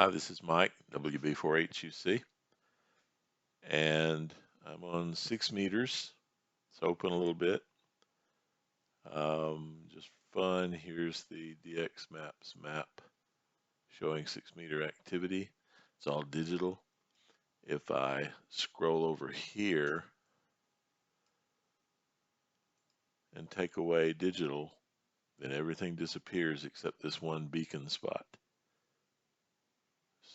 Hi, this is Mike, WB4HUC, and I'm on 6 meters. It's open a little bit. Just fun. Here's the DX Maps map showing 6 meter activity. It's all digital. If I scroll over here and take away digital, then everything disappears except this one beacon spot.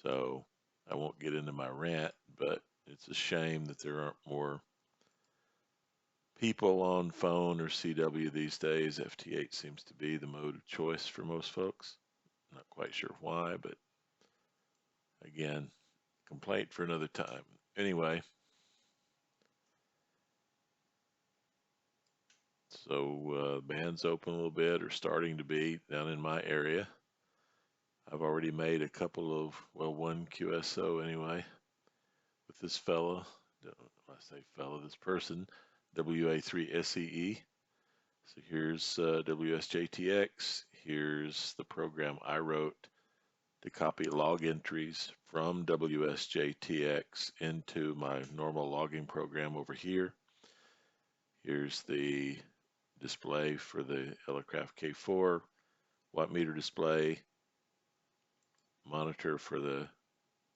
So I won't get into my rant, but it's a shame that there aren't more people on phone or CW these days. FT8 seems to be the mode of choice for most folks. Not quite sure why, but again, complaint for another time. Anyway, so band's open a little bit, or starting to be down in my area. I've already made a couple of, well, one QSO anyway, with this fella. I say fella, this person, WA3SEE. So here's WSJTX. Here's the program I wrote to copy log entries from WSJTX into my normal logging program over here. Here's the display for the Elecraft K4, watt meter display, monitor for the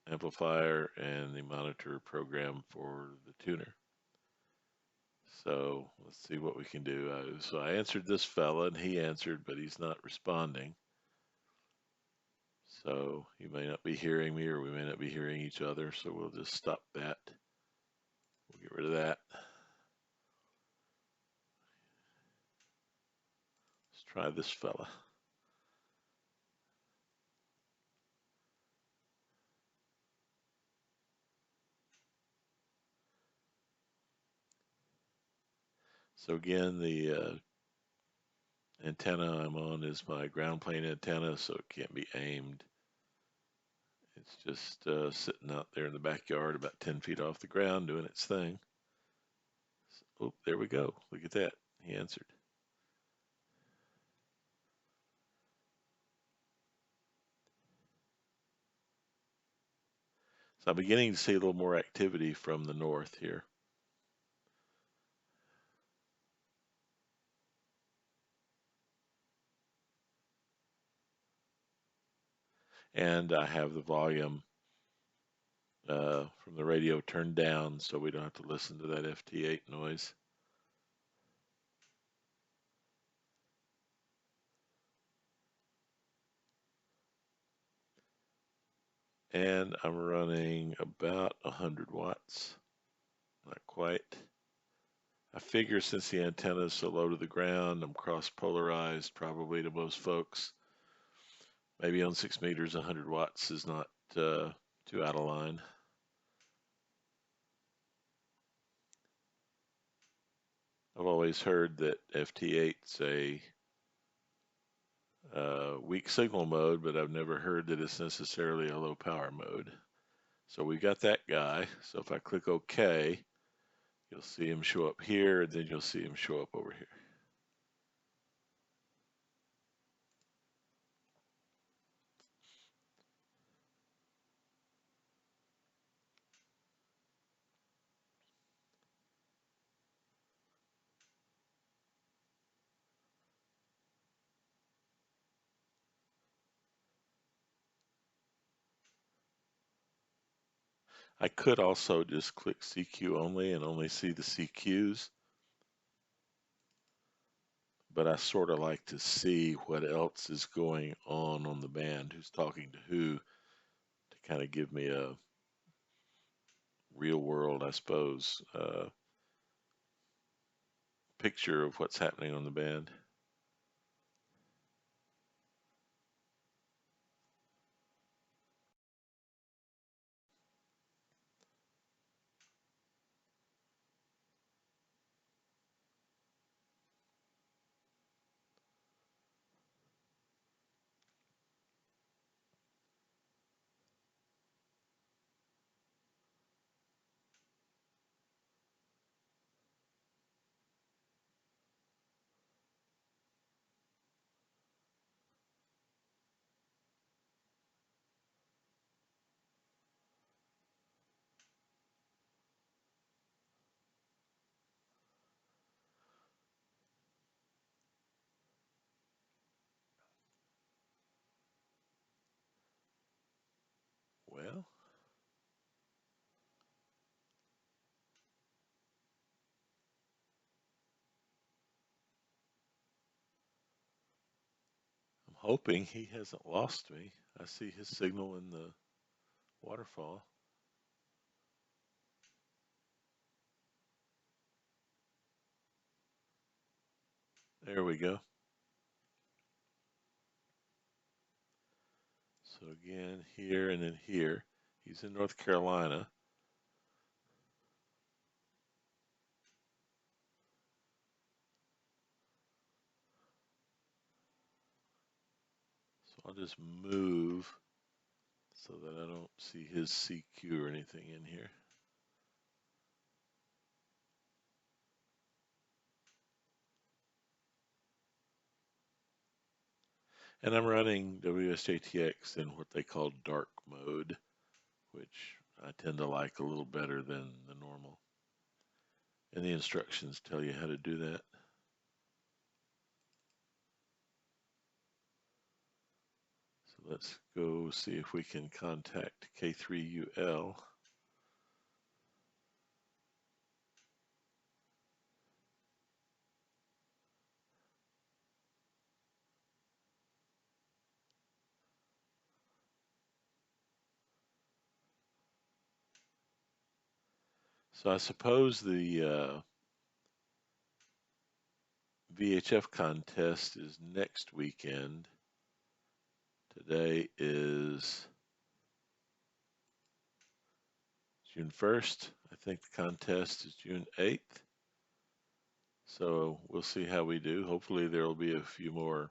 amplifier, and the monitor program for the tuner. So let's see what we can do. So I answered this fella and he answered, but he's not responding. So you may not be hearing me, or we may not be hearing each other. So we'll just stop that. We'll get rid of that. Let's try this fella. So again, the antenna I'm on is my ground plane antenna, so it can't be aimed. It's just sitting out there in the backyard about 10 feet off the ground doing its thing. So, oh, there we go. Look at that. He answered. So I'm beginning to see a little more activity from the north here. And I have the volume from the radio turned down so we don't have to listen to that FT8 noise. And I'm running about 100 watts, not quite. I figure since the antenna is so low to the ground, I'm cross-polarized probably to most folks. Maybe on 6 meters, 100 watts is not too out of line. I've always heard that FT8's a weak signal mode, but I've never heard that it's necessarily a low power mode. So we got that guy. So if I click OK, you'll see him show up here, and then you'll see him show up over here. I could also just click CQ only and only see the CQs, but I sort of like to see what else is going on the band, who's talking to who, to kind of give me a real world, I suppose, picture of what's happening on the band. hoping he hasn't lost me. I see his signal in the waterfall. There we go. So again, here and then here. He's in North Carolina. So I'll just move so that I don't see his CQ or anything in here. And I'm running WSJTX in what they call dark mode, which I tend to like a little better than the normal. And the instructions tell you how to do that. So let's go see if we can contact K3UL. So I suppose the VHF contest is next weekend. Today is June 1st. I think the contest is June 8th. So we'll see how we do. Hopefully there will be a few more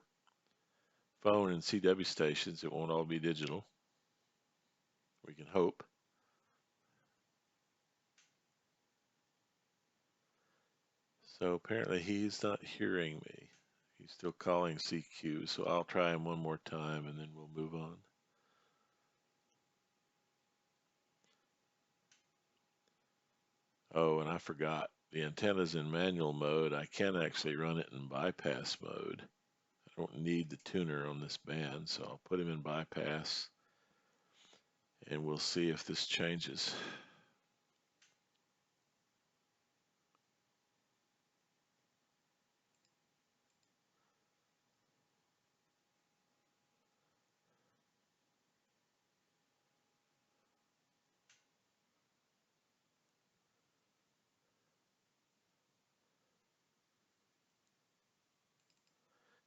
phone and CW stations. It won't all be digital. We can hope. So apparently he's not hearing me. He's still calling CQ, so I'll try him one more time and then we'll move on. Oh, and I forgot. The antenna's in manual mode. I can actually run it in bypass mode. I don't need the tuner on this band, so I'll put him in bypass and we'll see if this changes.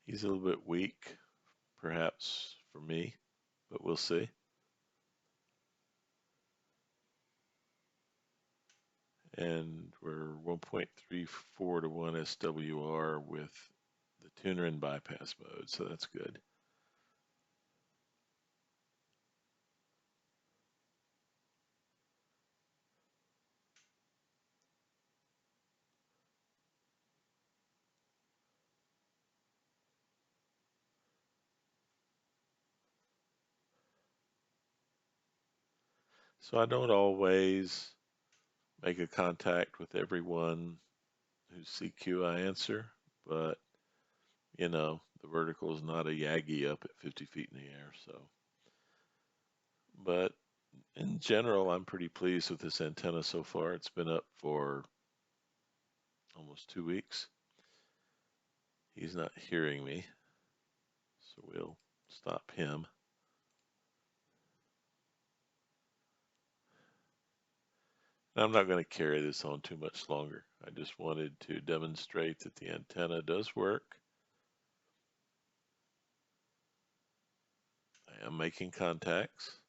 He's a little bit weak, perhaps for me, but we'll see. And we're 1.34 to 1 SWR with the tuner in bypass mode, so that's good. So I don't always make a contact with everyone whose CQ I answer, but you know, the vertical is not a Yagi up at 50 feet in the air, so. But in general, I'm pretty pleased with this antenna so far. It's been up for almost 2 weeks. He's not hearing me, so we'll stop him. I'm not going to carry this on too much longer. I just wanted to demonstrate that the antenna does work. I am making contacts.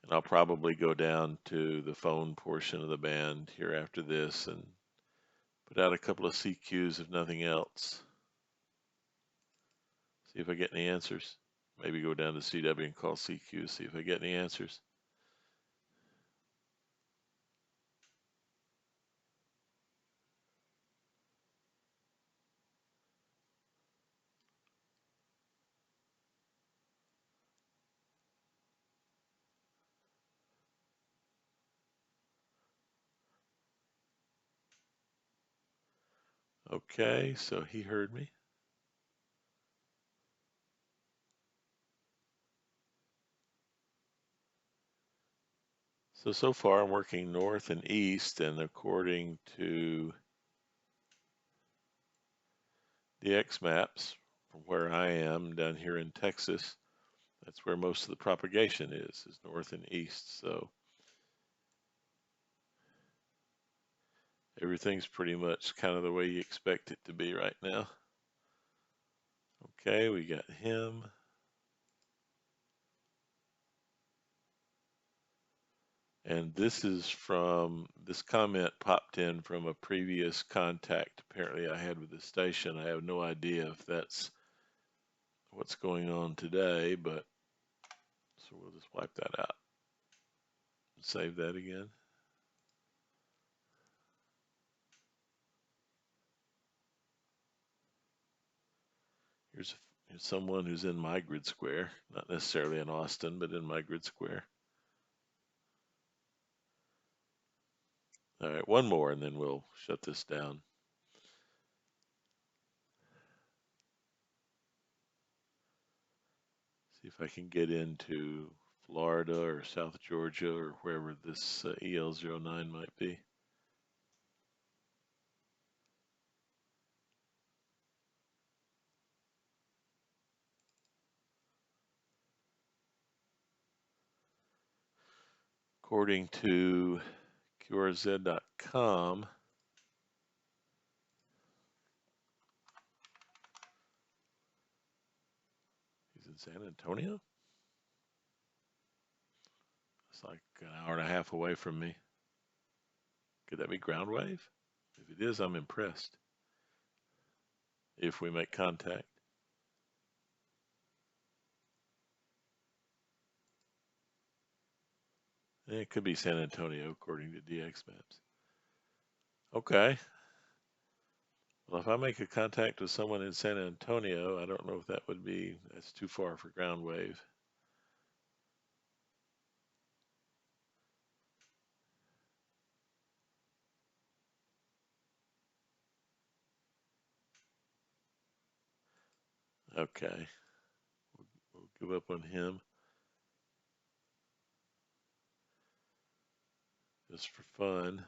And I'll probably go down to the phone portion of the band here after this and put out a couple of CQs if nothing else. See if I get any answers. Maybe go down to CW and call CQ, see if I get any answers. Okay, so he heard me. So far I'm working north and east, and according to the X maps, from where I am down here in Texas, that's where most of the propagation is north and east. So everything's pretty much kind of the way you expect it to be right now. Okay, we got him. And this comment popped in from a previous contact apparently I had with the station. I have no idea if that's what's going on today, but so we'll just wipe that out and save that again. Here's someone who's in my grid square, not necessarily in Austin, but in my grid square. All right, one more and then we'll shut this down. See if I can get into Florida or South Georgia or wherever this EL09 might be. According to QRZ.com, he's in San Antonio. It's like an hour and a half away from me. Could that be ground wave? If it is, I'm impressed. If we make contact. It could be San Antonio, according to DX Maps. Okay. Well, if I make a contact with someone in San Antonio, I don't know if that would be, that's too far for ground wave. Okay. We'll give up on him. Just for fun.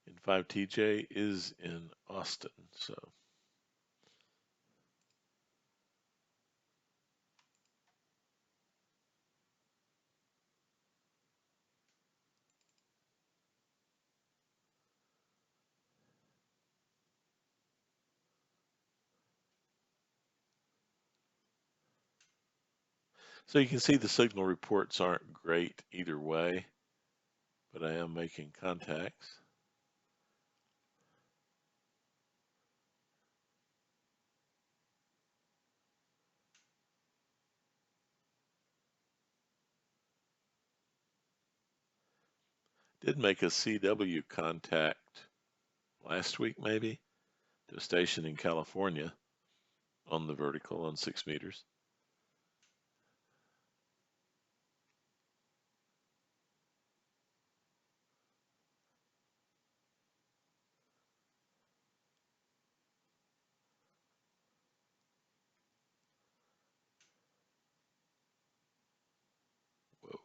And 5TJ is in Austin, so. So you can see the signal reports aren't great either way, but I am making contacts. Did make a CW contact last week, maybe, to a station in California on the vertical on 6 meters. Whoa.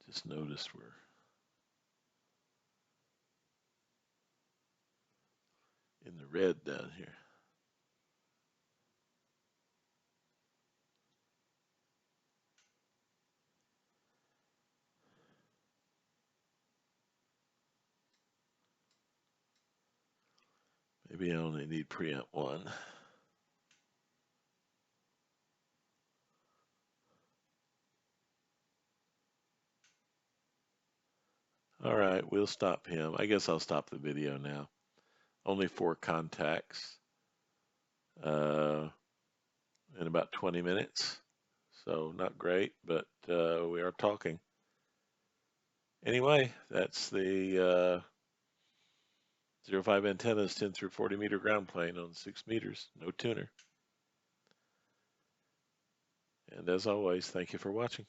Just noticed we're in the red down here. Maybe I only need preamp 1. All right, we'll stop him. I guess I'll stop the video now. Only 4 contacts in about 20 minutes. So not great, but we are talking. Anyway, that's the ZeroFive Antennas 10 through 40 meter ground plane on 6 meters, no tuner. And as always, thank you for watching.